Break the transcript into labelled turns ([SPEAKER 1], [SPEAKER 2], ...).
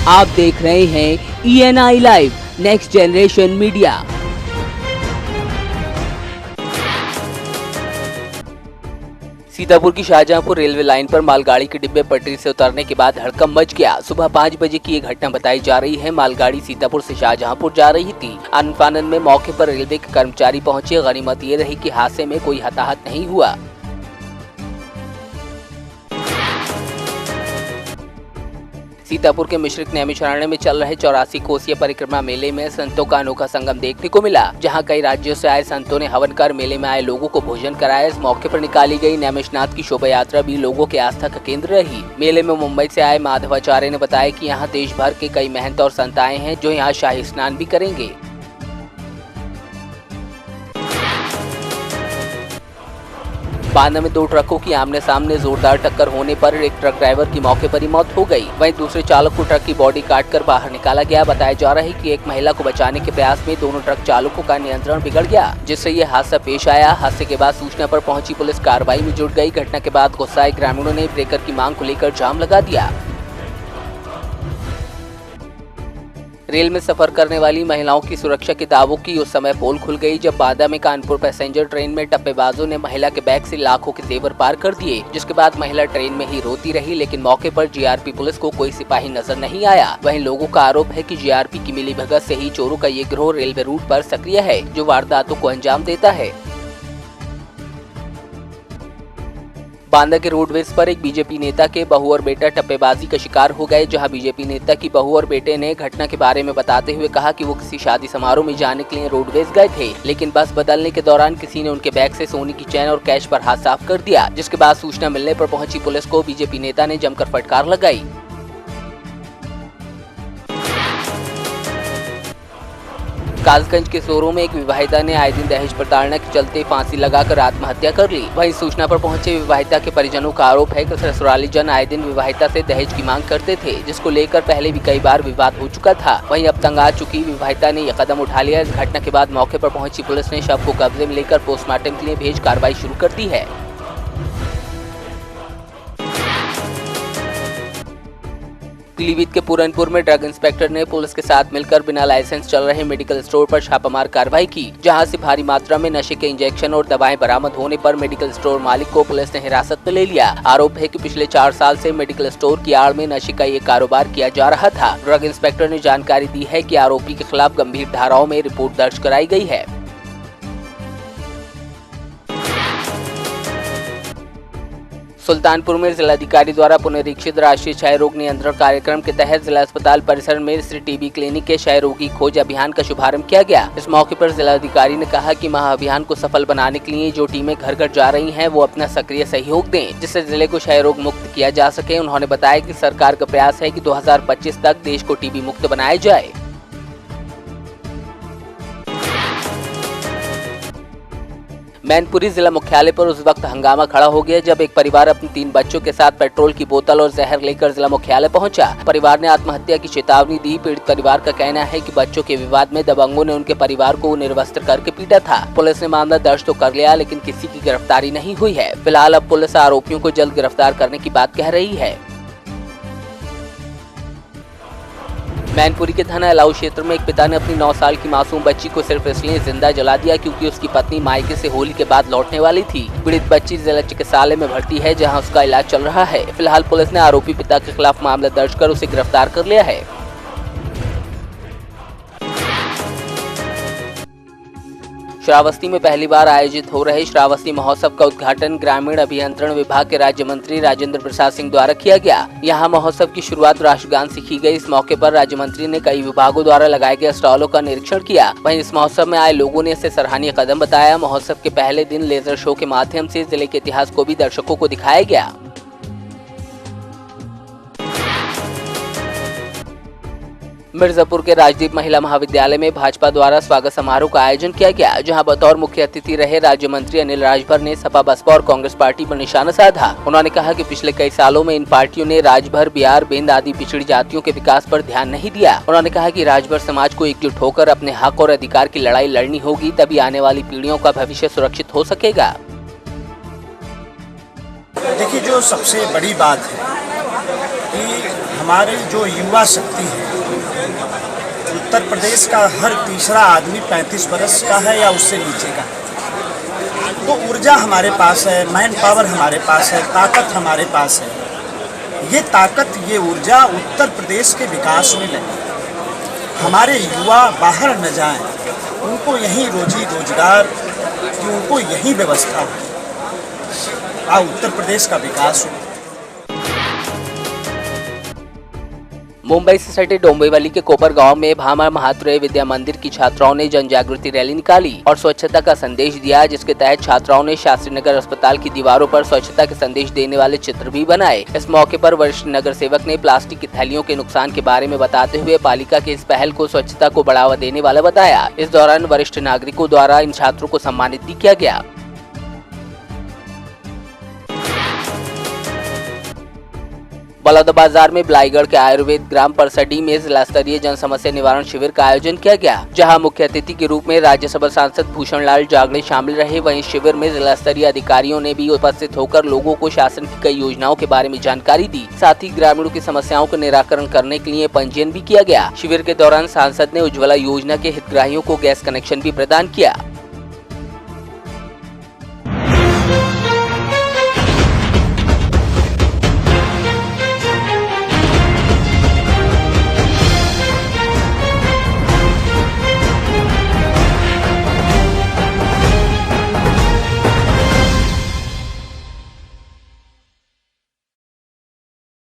[SPEAKER 1] आप देख रहे हैं ENI live next generation media. Sitapur की शाहजहांपुर रेलवे लाइन पर मालगाड़ी के डिब्बे पटरी से उतरने के बाद हड़कंप मच गया। सुबह 5 बजे की ये घटना बताई जा रही है। मालगाड़ी सीतापुर से शाहजहांपुर जा रही थी। आनन-फानन में मौके पर रेलवे के कर्मचारी पहुंचे। गनीमत ये रही कि हादसे में कोई हताहत नहीं हुआ। सीतापुर के मिश्रिक नैमिषारण्य में चल रहे 84 कोसीय परिक्रमा मेले में संतों का अनोखा संगम देखने को मिला, जहां कई राज्यों से आए संतों ने हवन कर मेले में आए लोगों को भोजन कराया। इस मौके पर निकाली गई नैमिषनाथ की शोभा यात्रा भी लोगों के आस्था का केंद्र रही। मेले में मुंबई से आए माधवाचार्य ने बताया कि यहां देश भर के कई महंत और संत आए हैं, जो यहाँ शाही स्नान भी करेंगे। बांदा में 2 ट्रकों की आमने सामने जोरदार टक्कर होने पर एक ट्रक ड्राइवर की मौके पर ही मौत हो गई। वहीं दूसरे चालक को ट्रक की बॉडी काटकर बाहर निकाला गया। बताया जा रहा है कि एक महिला को बचाने के प्रयास में दोनों ट्रक चालकों का नियंत्रण बिगड़ गया, जिससे ये हादसा पेश आया। हादसे के बाद सूचना पर पहुंची पुलिस कार्रवाई में जुट गई। घटना के बाद गुस्साए ग्रामीणों ने ब्रेकर की मांग को लेकर जाम लगा दिया। रेल में सफर करने वाली महिलाओं की सुरक्षा के दावों की उस समय पोल खुल गई, जब बांदा में कानपुर पैसेंजर ट्रेन में टप्पेबाजों ने महिला के बैग से लाखों के जेवर पार कर दिए, जिसके बाद महिला ट्रेन में ही रोती रही। लेकिन मौके पर जीआरपी पुलिस को कोई सिपाही नजर नहीं आया। वहीं लोगों का आरोप है कि जीआरपी की मिलीभगत से ही चोरों का ये गिरोह रेलवे रूट पर सक्रिय है, जो वारदातों को अंजाम देता है। बांदा के रोडवेज पर एक बीजेपी नेता के बहू और बेटा टप्पेबाजी का शिकार हो गए, जहां बीजेपी नेता की बहू और बेटे ने घटना के बारे में बताते हुए कहा कि वो किसी शादी समारोह में जाने के लिए रोडवेज गए थे, लेकिन बस बदलने के दौरान किसी ने उनके बैग से सोने की चैन और कैश पर हाथ साफ कर दिया, जिसके बाद सूचना मिलने पर पहुंची पुलिस को बीजेपी नेता ने जमकर फटकार लगाई। कासगंज के सोरो में एक विवाहिता ने आए दिन दहेज प्रताड़ना के चलते फांसी लगाकर आत्महत्या कर ली। वहीं सूचना पर पहुंचे विवाहिता के परिजनों का आरोप है कि ससुराली जन आए दिन विवाहिता से दहेज की मांग करते थे, जिसको लेकर पहले भी कई बार विवाद हो चुका था। वहीं अब तंग आ चुकी विवाहिता ने यह कदम उठा लिया। इस घटना के बाद मौके पर पहुंची पुलिस ने शव को कब्जे में लेकर पोस्टमार्टम के लिए भेज कार्रवाई शुरू कर दी है। पीलीभीत के पूरनपुर में ड्रग इंस्पेक्टर ने पुलिस के साथ मिलकर बिना लाइसेंस चल रहे मेडिकल स्टोर पर छापामार कार्रवाई की, जहां से भारी मात्रा में नशे के इंजेक्शन और दवाएं बरामद होने पर मेडिकल स्टोर मालिक को पुलिस ने हिरासत में ले लिया। आरोप है कि पिछले 4 साल से मेडिकल स्टोर की आड़ में नशे का ये कारोबार किया जा रहा था। ड्रग इंस्पेक्टर ने जानकारी दी है कि आरोपी के खिलाफ गंभीर धाराओं में रिपोर्ट दर्ज कराई गई है। सुल्तानपुर में जिलाधिकारी द्वारा पुनरीक्षित राष्ट्रीय क्षय रोग नियंत्रण कार्यक्रम के तहत जिला अस्पताल परिसर में श्री टीबी क्लिनिक के क्षय रोगी खोज अभियान का शुभारंभ किया गया। इस मौके पर जिलाधिकारी ने कहा कि महाअभियान को सफल बनाने के लिए जो टीमें घर घर जा रही हैं, वो अपना सक्रिय सहयोग दें, जिससे जिले को क्षय रोग मुक्त किया जा सके। उन्होंने बताया कि सरकार का प्रयास है कि 2025 तक देश को टीबी मुक्त बनाया जाए। मैनपुरी जिला मुख्यालय पर उस वक्त हंगामा खड़ा हो गया जब एक परिवार अपने 3 बच्चों के साथ पेट्रोल की बोतल और जहर लेकर जिला मुख्यालय पहुंचा। परिवार ने आत्महत्या की चेतावनी दी। पीड़ित परिवार का कहना है कि बच्चों के विवाद में दबंगों ने उनके परिवार को निर्वस्त्र करके पीटा था। पुलिस ने मामला दर्ज तो कर लिया, लेकिन किसी की गिरफ्तारी नहीं हुई है। फिलहाल अब पुलिस आरोपियों को जल्द गिरफ्तार करने की बात कह रही है। मैनपुरी के थाना अलाउ क्षेत्र में एक पिता ने अपनी 9 साल की मासूम बच्ची को सिर्फ इसलिए जिंदा जला दिया क्योंकि उसकी पत्नी मायके से होली के बाद लौटने वाली थी। पीड़ित बच्ची जिला चिकित्सालय में भर्ती है, जहां उसका इलाज चल रहा है। फिलहाल पुलिस ने आरोपी पिता के खिलाफ मामला दर्ज कर उसे गिरफ्तार कर लिया है। श्रावस्ती में पहली बार आयोजित हो रहे श्रावस्ती महोत्सव का उद्घाटन ग्रामीण अभियंत्रण विभाग के राज्य मंत्री राजेंद्र प्रसाद सिंह द्वारा किया गया। यहां महोत्सव की शुरुआत राष्ट्रगान से की गई। इस मौके पर राज्य मंत्री ने कई विभागों द्वारा लगाए गए स्टॉलों का निरीक्षण किया। वहीं इस महोत्सव में आए लोगों ने इसे सराहनीय कदम बताया। महोत्सव के पहले दिन लेजर शो के माध्यम से जिले के इतिहास को भी दर्शकों को दिखाया गया। मिर्जापुर के राजदीप महिला महाविद्यालय में भाजपा द्वारा स्वागत समारोह का आयोजन किया गया, जहां बतौर मुख्य अतिथि रहे राज्य मंत्री अनिल राजभर ने सपा बसपा और कांग्रेस पार्टी पर निशाना साधा। उन्होंने कहा कि पिछले कई सालों में इन पार्टियों ने राजभर, बिहार, बिंद आदि पिछड़ी जातियों के विकास पर ध्यान नहीं दिया। उन्होंने कहा कि राजभर समाज को एकजुट होकर अपने हक और अधिकार की लड़ाई लड़नी होगी, तभी आने वाली पीढ़ियों का भविष्य सुरक्षित हो सकेगा।
[SPEAKER 2] देखिए, जो सबसे बड़ी बात है कि हमारी जो युवा शक्ति है, उत्तर प्रदेश का हर तीसरा आदमी 35 वर्ष का है या उससे नीचे का है। तो ऊर्जा हमारे पास है, मैन पावर हमारे पास है, ताकत हमारे पास है। ये ताकत, ये ऊर्जा उत्तर प्रदेश के विकास में लगे। हमारे युवा बाहर न जाएं, उनको यहीं रोजी रोजगार की उनको यही व्यवस्था हो, उत्तर प्रदेश का विकास हो।
[SPEAKER 1] मुंबई से सटे डोंबिवली के कोपर गांव में भामा महात्रेय विद्या मंदिर की छात्राओं ने जन जागृति रैली निकाली और स्वच्छता का संदेश दिया, जिसके तहत छात्राओं ने शास्त्री नगर अस्पताल की दीवारों पर स्वच्छता के संदेश देने वाले चित्र भी बनाए। इस मौके पर वरिष्ठ नगर सेवक ने प्लास्टिक की थैलियों के नुकसान के बारे में बताते हुए पालिका के इस पहल को स्वच्छता को बढ़ावा देने वाला बताया। इस दौरान वरिष्ठ नागरिकों द्वारा इन छात्रों को सम्मानित भी किया गया। बलौदाबाजार में बिलाईगढ़ के आयुर्वेद ग्राम परसडी में जिला स्तरीय जन समस्या निवारण शिविर का आयोजन किया गया, जहां मुख्य अतिथि के रूप में राज्यसभा सांसद भूषण लाल जागड़े शामिल रहे। वहीं शिविर में जिला स्तरीय अधिकारियों ने भी उपस्थित होकर लोगों को शासन की कई योजनाओं के बारे में जानकारी दी। साथ ही ग्रामीणों की समस्याओं का निराकरण करने के लिए पंजीयन भी किया गया। शिविर के दौरान सांसद ने उज्ज्वला योजना के हितग्राहियों को गैस कनेक्शन भी प्रदान किया।